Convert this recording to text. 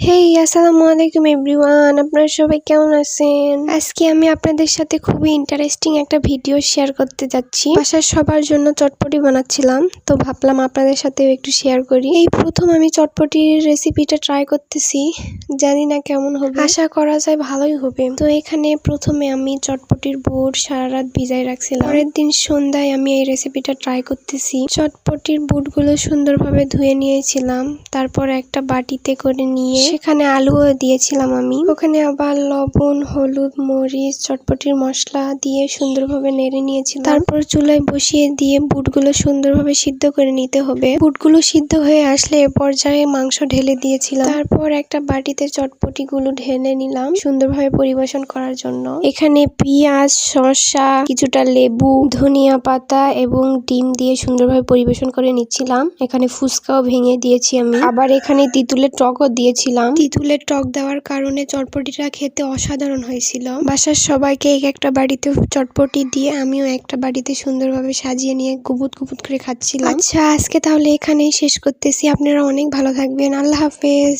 হেই আসসালামু আলাইকুম এভরিওয়ান, আপনারা সবাই কেমন আছেন? আজকে আমি আপনাদের সাথে খুবই ইন্টারেস্টিং একটা ভিডিও শেয়ার করতে যাচ্ছি। বাসার সবার জন্য চটপটি বানাচ্ছিলাম, তো ভাবলাম আপনাদের সাথেও একটু শেয়ার করি। এই প্রথম আমি চটপটির রেসিপিটা ট্রাই করতেছি, জানি না কেমন হবে, আশা করা যায় ভালোই হবে। তো এখানে প্রথমে আমি চটপটির বুট সারা রাত ভিজাই রাখছিলাম। পরের দিন সন্ধ্যায় আমি এই রেসিপিটা ট্রাই করতেছি। চটপটির বুটগুলো সুন্দরভাবে ধুয়ে নিয়েছিলাম, তারপর একটা বাটিতে করে নিয়ে সেখানে আলুও দিয়েছিলাম আমি। ওখানে আবার লবণ, হলুদ, মরিচ, চটপটির মশলা দিয়ে সুন্দরভাবে নেড়ে নিয়েছিলাম। তারপর চুলায় বসিয়ে দিয়ে বুটগুলো সুন্দরভাবে সিদ্ধ করে নিতে হবে। বুটগুলো সিদ্ধ হয়ে আসলে এ পর্যায়ে মাংস ঢেলে দিয়েছিলাম। তারপর একটা বাটিতে চটপটিগুলো ঢেলে নিলাম সুন্দরভাবে পরিবেশন করার জন্য। এখানে পেঁয়াজ, শসা, কিছুটা লেবু, ধনিয়া পাতা এবং ডিম দিয়ে সুন্দরভাবে পরিবেশন করে নিচ্ছিলাম। এখানে ফুচকাও ভেঙে দিয়েছি আমি, আবার এখানে তেঁতুলের টকও দিয়েছিলাম। তেঁতুলের টক দেওয়ার কারণে চটপটিটা খেতে অসাধারণ হয়েছিল। বাসার সবাইকে একটা বাড়িতে চটপটি দিয়ে আমিও একটা বাড়িতে সুন্দরভাবে সাজিয়ে নিয়ে গুবুত গুবুত করে খাচ্ছিলাম। আচ্ছা, আজকে তাহলে এখানেই শেষ করতেছি। আপনারা অনেক ভালো থাকবেন। আল্লাহ হাফেজ।